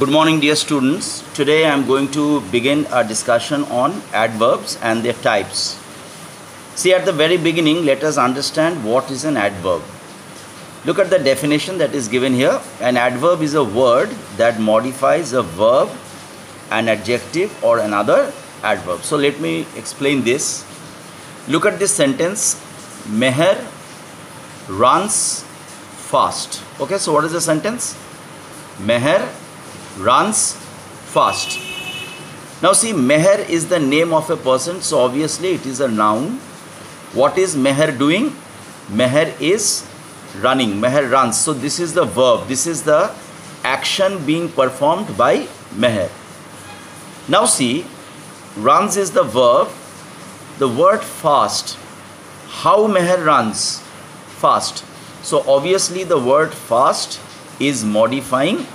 Good morning, dear students. Today I am going to begin a discussion on adverbs and their types. See, at the very beginning, let us understand what is an adverb. Look at the definition that is given here. An adverb is a word that modifies a verb, an adjective, or another adverb. So let me explain this. Look at this sentence. Meher runs fast. Okay, so what is the sentence? Meher runs fast. Now see, Meher is the name of a person, so obviously it is a noun. What is Meher doing? Meher is running. Meher runs. So this is the verb. This is the action being performed by Meher. Now see, runs is the verb. The word fast. How Meher runs? Fast. So obviously the word fast is modifying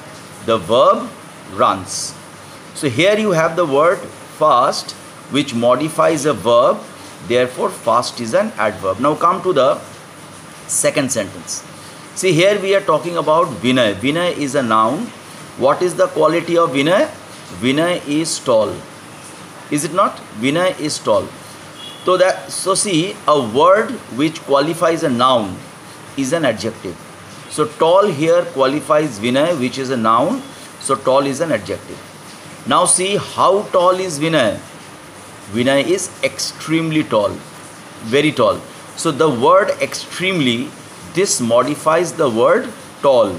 the verb runs. So here you have the word fast which modifies a verb. Therefore fast is an adverb. Now come to the second sentence. See, here we are talking about Vinay. Vinay is a noun. What is the quality of Vinay? Vinay is tall. Is it not? Vinay is tall. So see, a word which qualifies a noun is an adjective. So tall here qualifies Vinay, which is a noun. So tall is an adjective. Now see, how tall is Vinay? Vinay is extremely tall. Very tall. So the word extremely, this modifies the word tall.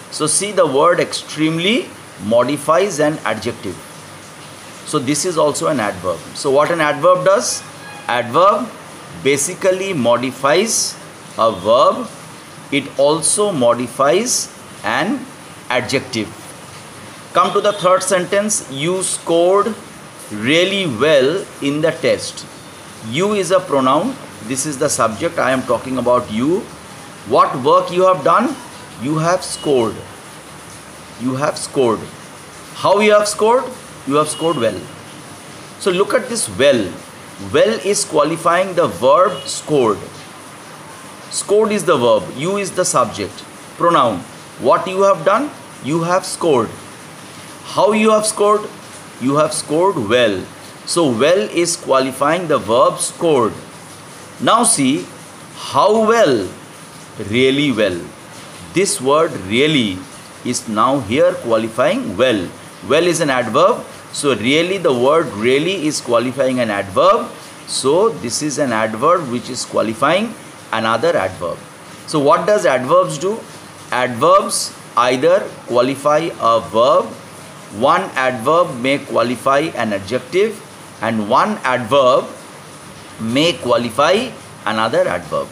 So see, the word extremely modifies an adjective. So this is also an adverb. So what an adverb does? Adverb basically modifies a verb. It also modifies an adjective. Come to the third sentence. You scored really well in the test. You is a pronoun. This is the subject. I am talking about you. What work you have done? You have scored. You have scored. How you have scored? You have scored well. So look at this well. Well is qualifying the verb scored. Scored is the verb. You is the subject. Pronoun. What you have done? You have scored. How you have scored? You have scored well. So well is qualifying the verb scored. Now see, how well? Really well. This word really is now here qualifying well. Well is an adverb. So really the word really is qualifying an adverb. So this is an adverb which is qualifying another adverb. So what does adverbs do? Adverbs either qualify a verb. One adverb may qualify an adjective, and one adverb may qualify another adverb.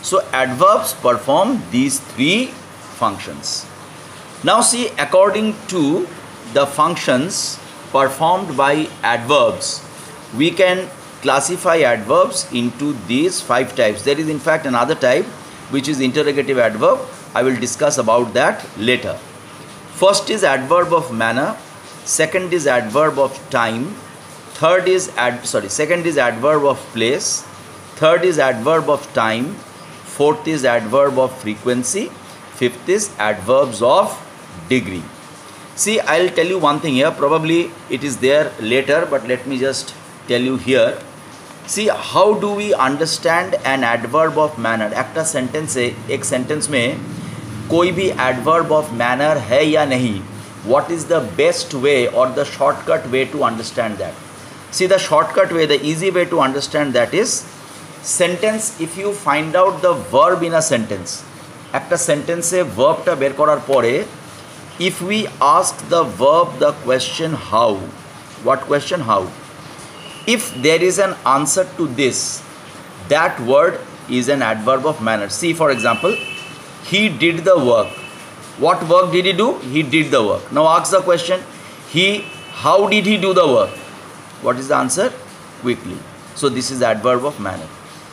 So adverbs perform these three functions. Now see, according to the functions performed by adverbs, we can classify adverbs into these 5 types. There is in fact another type which is interrogative adverb. I will discuss about that later. First is adverb of manner. Second is adverb of time. Second is adverb of place. Third is adverb of time. Fourth is adverb of frequency. Fifth is adverbs of degree. See, I'll tell you one thing here. Probably it is there later, but let me just tell you here. See, how do we understand an adverb of manner? एक sentence है, एक sentence में कोई भी adverb of manner है या नहीं? What is the best way or the shortcut way to understand that? See, the shortcut way, the easy way to understand that is sentence. If you find out the verb in a sentence, একটা সেন্টেন্সে ভার্বটা বের করার পরে, if we ask the verb the question how, what question how? If there is an answer to this, that word is an adverb of manner. See, for example, he did the work. What work did he do? He did the work. Now ask the question, how did he do the work? What is the answer? Quickly. So this is the adverb of manner.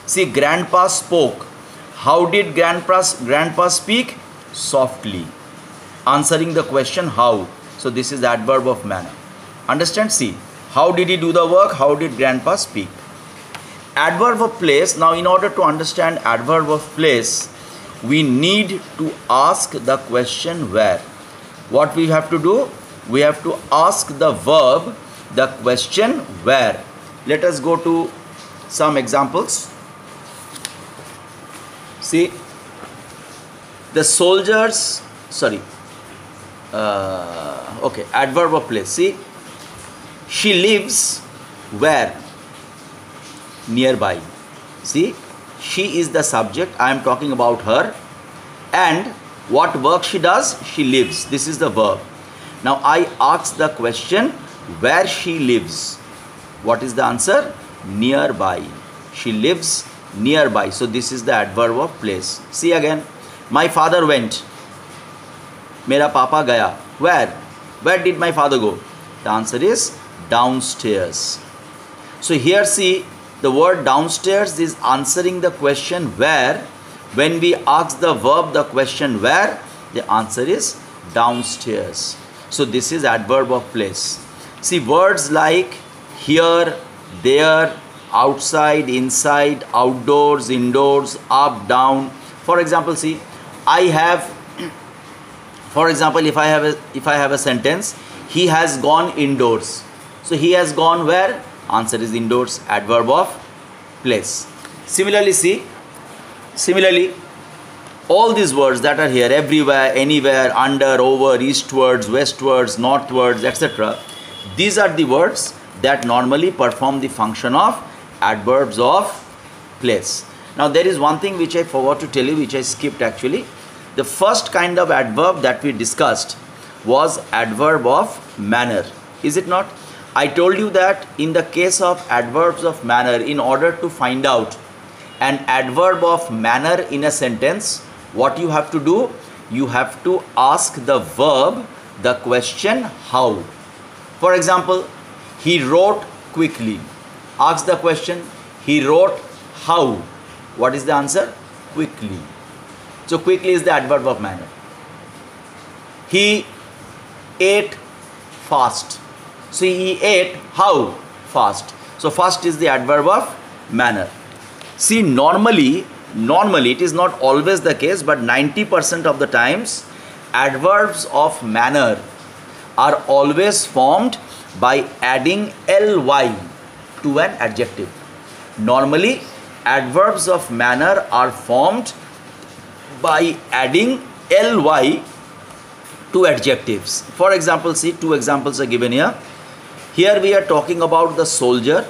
See, grandpa spoke. How did grandpa speak? Softly. Answering the question how. So this is the adverb of manner. Understand? See, how did he do the work? How did grandpa speak? Adverb of place. Now in order to understand adverb of place, we need to ask the question where. What we have to do? we have to ask the verb the question where. Let us go to some examples. See, the soldiers, sorry, okay, adverb of place. See, she lives where? Nearby. See, she is the subject, I am talking about her, and what work she does? She lives. This is the verb. Now I ask the question where she lives. What is the answer? Nearby. She lives nearby. So this is the adverb of place. See again, my father went. Mera papa gaya. Where? Where did my father go? The answer is downstairs. So here see, the word downstairs is answering the question where. When we ask the verb the question where, the answer is downstairs. So this is adverb of place. See, words like here, there, outside, inside, outdoors, indoors, up, down. For example, see, I have, for example, if I have a sentence, he has gone indoors. So he has gone where? Answer is indoors, adverb of place. Similarly, all these words that are here, everywhere, anywhere, under, over, eastwards, westwards, northwards, etc. These are the words that normally perform the function of adverbs of place. Now there is one thing which I forgot to tell you, which I skipped actually. The first kind of adverb that we discussed was adverb of manner. Is it not? I told you that in the case of adverbs of manner, in order to find out an adverb of manner in a sentence, what you have to do? You have to ask the verb the question how. For example, he wrote quickly. Ask the question, he wrote how. What is the answer? Quickly. So quickly is the adverb of manner. He ate fast. So he ate how? Fast. So fast is the adverb of manner. See, normally it is not always the case, but 90% of the times adverbs of manner are always formed by adding ly to an adjective. Normally adverbs of manner are formed by adding ly to adjectives. For example, see, two examples are given here. Here we are talking about the soldier.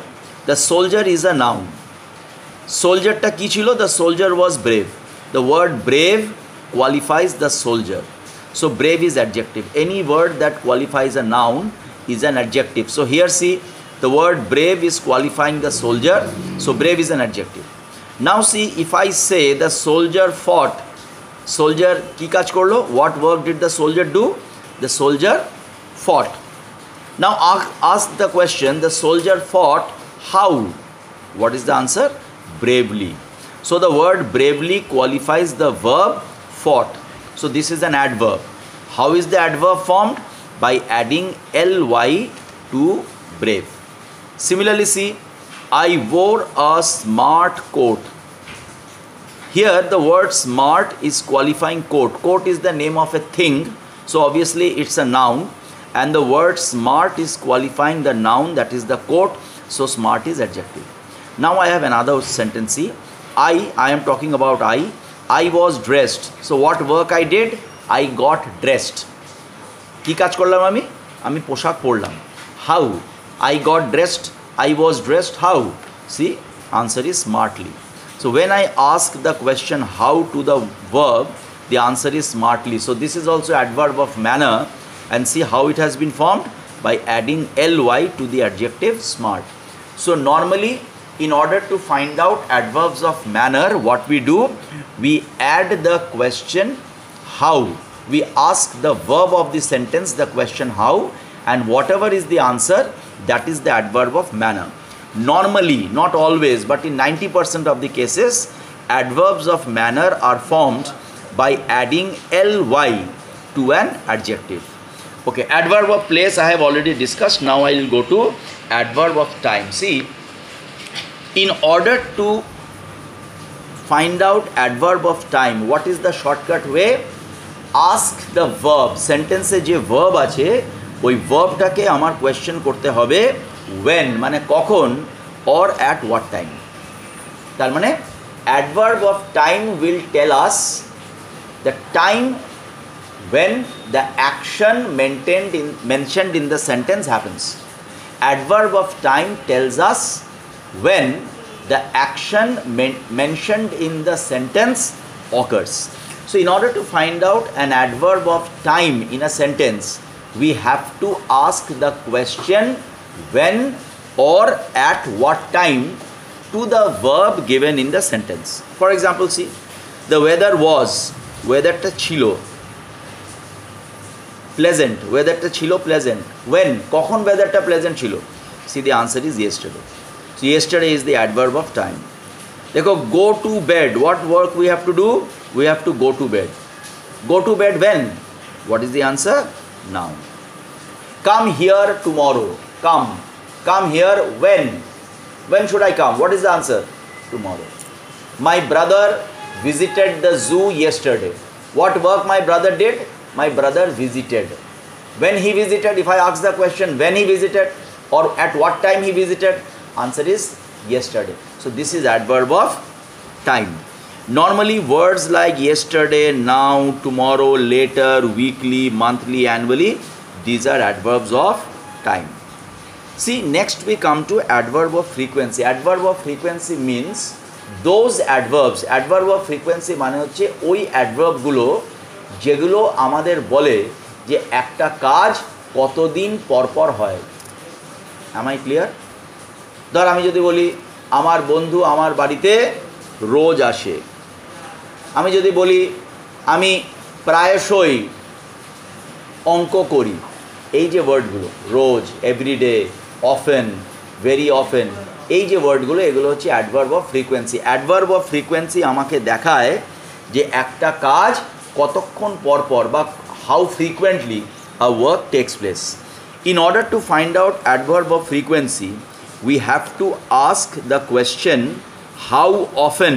The soldier is a noun. Soldier ta ki chilo? The soldier was brave. The word brave qualifies the soldier. So brave is adjective. Any word that qualifies a noun is an adjective. So here see, the word brave is qualifying the soldier. So brave is an adjective. Now see, if I say the soldier fought. Soldier ki kaj korlo? What work did the soldier do? The soldier fought. Now ask the question, the soldier fought how? What is the answer? Bravely. So the word bravely qualifies the verb fought. So this is an adverb. How is the adverb formed? By adding ly to brave. Similarly, see, I wore a smart coat. Here the word smart is qualifying coat. Coat is the name of a thing. So obviously it's a noun. And the word smart is qualifying the noun, that is the coat. So smart is adjective. Now I have another sentence. See, I am talking about I was dressed. So what work I did? I got dressed. Ki kaj korlam ami? Ami poshak porlam. How? I got dressed. I was dressed. How? See, answer is smartly. So when I ask the question how to the verb, the answer is smartly. So this is also adverb of manner. And see how it has been formed? By adding ly to the adjective smart. So normally, in order to find out adverbs of manner, what we do? We add the question how. We ask the verb of the sentence the question how, and whatever is the answer, that is the adverb of manner. Normally, not always, but in 90% of the cases, adverbs of manner are formed by adding ly to an adjective. Okay, adverb of place I have already discussed. Now I will go to adverb of time. See, in order to find out adverb of time, what is the shortcut way? Ask the verb. Sentence je verb ache, ওই ভার্বটাকে আমার question করতে হবে when মানে কখন or at what time। তার মানে adverb of time will tell us the time when the action mentioned in the sentence happens. Adverb of time tells us when the action mentioned in the sentence occurs. So in order to find out an adverb of time in a sentence, we have to ask the question when or at what time to the verb given in the sentence. For example, see, the weather was, weather ta chilo pleasant, weather ta chilo pleasant. When? Kokhon weather ta pleasant chilo? See, the answer is yesterday. So yesterday is the adverb of time. Dekho, go to bed. What work we have to do? We have to go to bed. Go to bed when? What is the answer? Now. Come here tomorrow. Come here when? When should I come? What is the answer? Tomorrow. My brother visited the zoo yesterday. What work my brother did? My brother visited. When he visited, if I ask the question when he visited or at what time he visited, answer is yesterday. So this is adverb of time. Normally words like yesterday, now, tomorrow, later, weekly, monthly, annually, these are adverbs of time. See, next we come to adverb of frequency. Adverb of frequency means those adverbs. Adverb of frequency মানে হচ্ছে ওই অ্যাডভার্বগুলো যেগুলো আমাদের বলে যে একটা কাজ কতদিন পর পর হয়। Am I clear? ধর আমি যদি বলি আমার বন্ধু আমার বাড়িতে রোজ আসে, আমি যদি বলি আমি প্রায়শই অঙ্ক করি, এই যে ওয়ার্ডগুলো রোজ, এভরিডে, অফেন, ভেরি অফেন, এই যে ওয়ার্ডগুলো এগুলো হচ্ছে adverb of frequency. Adverb of frequency আমাকে দেখায় যে একটা কাজ কতক্ষণ পর পর বা how frequently a work takes place. In order to find out adverb of frequency, we have to ask the question how often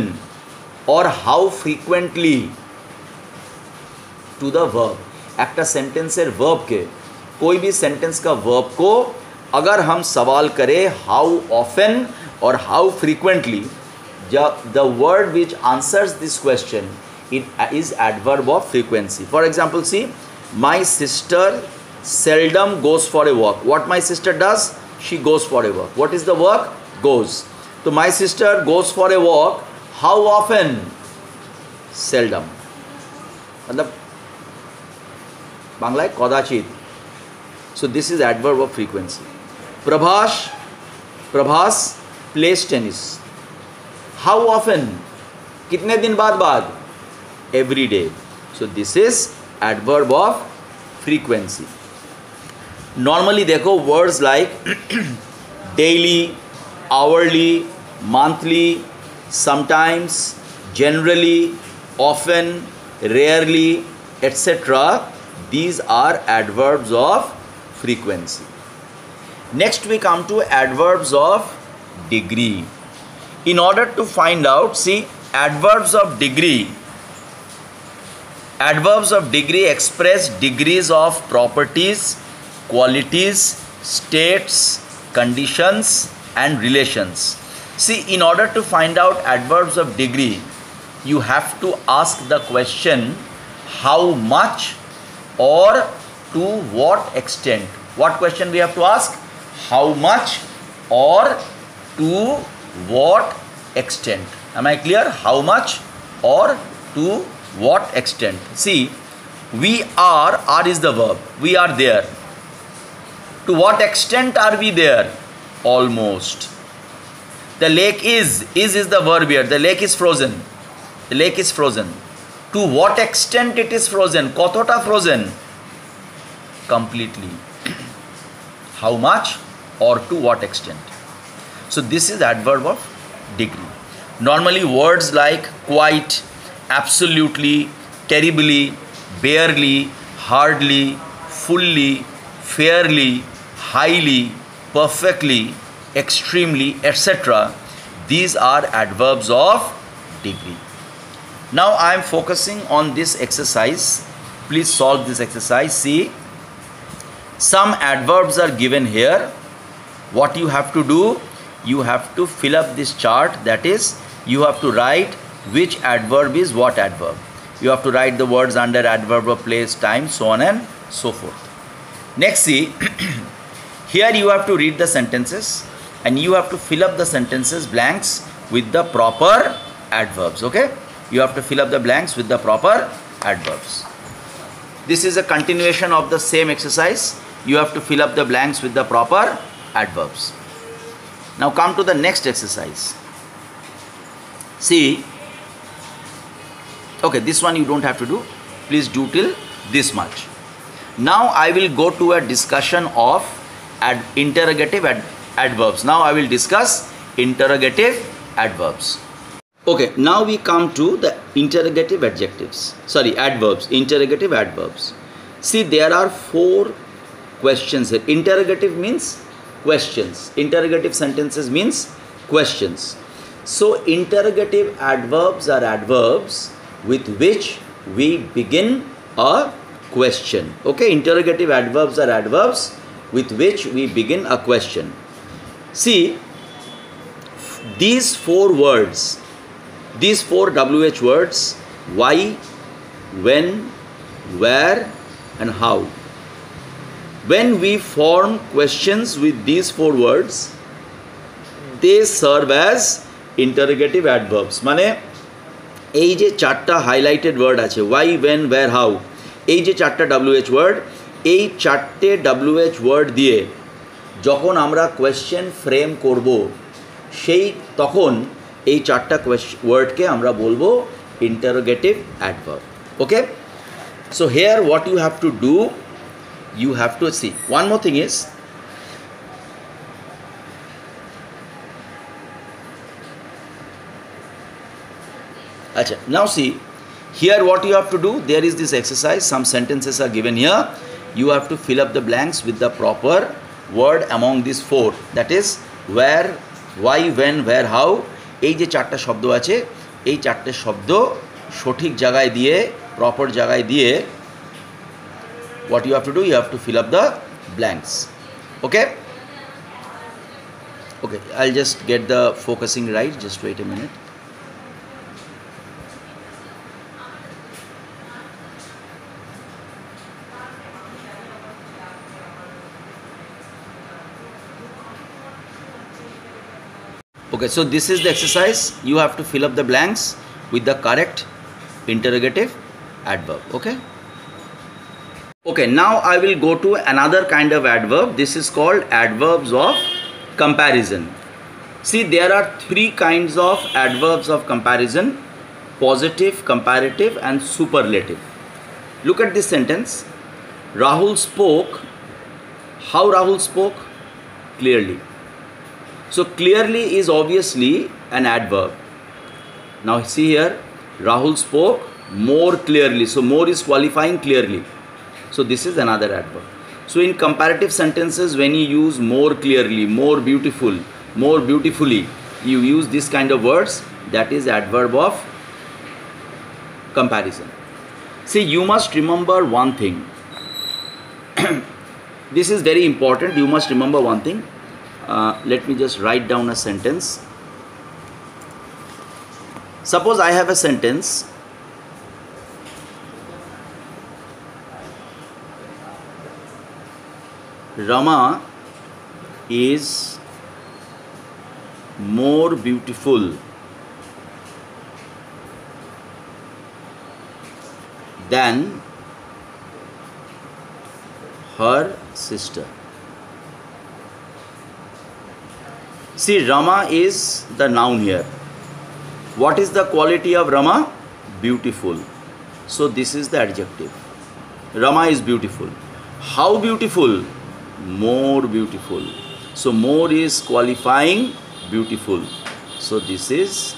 or how frequently to the verb. একটা सेंटेंसर verb के, कोई भी सेंटेंस का verb को अगर हम सवाल करें how often or how frequently, the word which answers this question, it is adverb of frequency. For example, see, my sister seldom goes for a walk. What my sister does? She goes for a walk. What is the work? Goes. So my sister goes for a walk. How often? Seldom. मतलब बांग्लाয় कदाचित. So this is adverb of frequency. Prabhas plays tennis. How often? कितने दिन बाद? Every day. So this is adverb of frequency. Normally देखो words like daily, hourly, monthly, sometimes, generally, often, rarely, etc. These are adverbs of frequency. Next we come to adverbs of degree. In order to find out, see, adverbs of degree express degrees of properties, qualities, states, conditions and relations. See, in order to find out adverbs of degree, you have to ask the question how much or to what extent. What question we have to ask? How much or to what extent. Am I clear? How much or to what extent. See, we are is the verb. We are there. To what extent are we there? Almost. The lake is the verb here. The lake is frozen. The lake is frozen. To what extent it is frozen? Kotota frozen? Completely. How much or to what extent? So this is adverb of degree. Normally words like quite, absolutely, terribly, barely, hardly, fully, fairly, highly, perfectly, extremely, etc. These are adverbs of degree. Now I am focusing on this exercise. Please solve this exercise. See, Some adverbs are given here. What you have to do, you have to fill up this chart. That is, you have to write which adverb is what adverb. You have to write the words under adverb of place, time, so on and so forth. Next, see, here you have to read the sentences and you have to fill up the sentences blanks with the proper adverbs. Okay, you have to fill up the blanks with the proper adverbs. This is a continuation of the same exercise. You have to fill up the blanks with the proper adverbs. Now come to the next exercise. See, okay, this one you don't have to do. Please do till this much. Now I will go to a discussion of interrogative adverbs. Now I will discuss interrogative adverbs. Okay, now we come to the interrogative adjectives. Sorry, adverbs. Interrogative adverbs. See, there are 4 questions here. Interrogative means questions. Interrogative sentences means questions. So interrogative adverbs are adverbs with which we begin a question. Okay, interrogative adverbs are adverbs with which we begin a question. See, these 4 words, these 4 WH words, why, when, where and how. When we form questions with these 4 words, they serve as interrogative adverbs. Mane এই যে 4টা highlighted word আছে, why, when, where, how, এই যে 4টা WH word, এই 4টে WH word দিয়ে যখন আমরা কোয়েশ্চেন ফ্রেম করব, সেই তখন এই 4টা ওয়ার্ডকে আমরা বলবো interrogative adverb. Okay, so here what you have to do, you have to see. One more thing is, now see, here what you have to do, there is this exercise, some sentences are given here. You have to fill up the blanks with the proper word among these 4. That is, where, why, when, where, how. এই যে 4টা শব্দ আছে, এই 4টে শব্দ সঠিক জায়গায় দিয়ে, প্রপার জায়গায় দিয়ে, what you have to do, you have to fill up the blanks. Okay, okay, I'll just get the focusing right. Just wait a minute. Okay, so this is the exercise. You have to fill up the blanks with the correct interrogative adverb. Okay. Okay, now I will go to another kind of adverb. This is called adverbs of comparison. See, there are 3 kinds of adverbs of comparison: positive, comparative and superlative. Look at this sentence. Rahul spoke. How Rahul spoke? Clearly. So clearly is obviously an adverb. Now see here, Rahul spoke more clearly. So more is qualifying clearly. So this is another adverb. So in comparative sentences, when you use more clearly, more beautiful, more beautifully, you use this kind of words. That is adverb of comparison. See, you must remember one thing. This is very important. You must remember one thing. Let me just write down a sentence. Suppose I have a sentence. Rama is more beautiful than her sister. See, Rama is the noun here. What is the quality of Rama? Beautiful. So this is the adjective. Rama is beautiful. How beautiful? More beautiful. So more is qualifying beautiful. So this is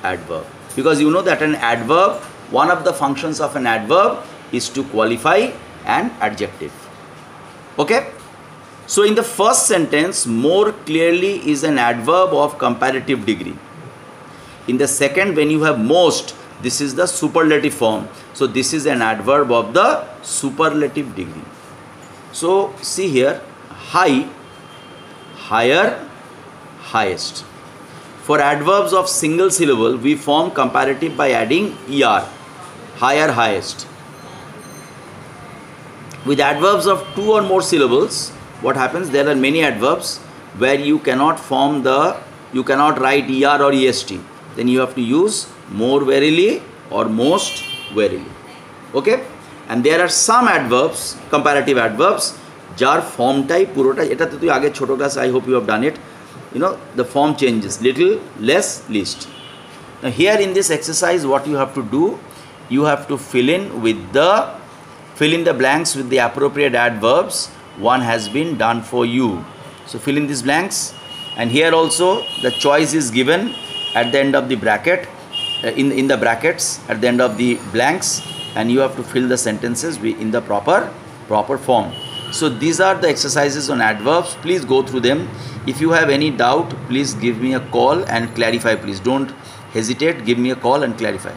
adverb. Because you know that an adverb, one of the functions of an adverb is to qualify an adjective. Okay? So in the first sentence, more clearly is an adverb of comparative degree. In the second, when you have most, this is the superlative form. So this is an adverb of the superlative degree. So see here, high, higher, highest. For adverbs of single syllable, we form comparative by adding er, higher, highest. With adverbs of 2 or more syllables, what happens? There are many adverbs where you cannot write er or est. Then you have to use more verily or most verily. Okay? And there are some adverbs, comparative adverbs, jar form type purota. Eta to tu aage choto class, I hope you have done it. You know, the form changes, little, less, least. Now here in this exercise, what you have to do, you have to fill in the blanks with the appropriate adverbs. One has been done for you. So fill in these blanks, and here also the choice is given at the end of the bracket, in the brackets at the end of the blanks, and you have to fill the sentences in the proper form. So these are the exercises on adverbs. Please go through them. If you have any doubt, please give me a call and clarify. Please don't hesitate. Give me a call and clarify.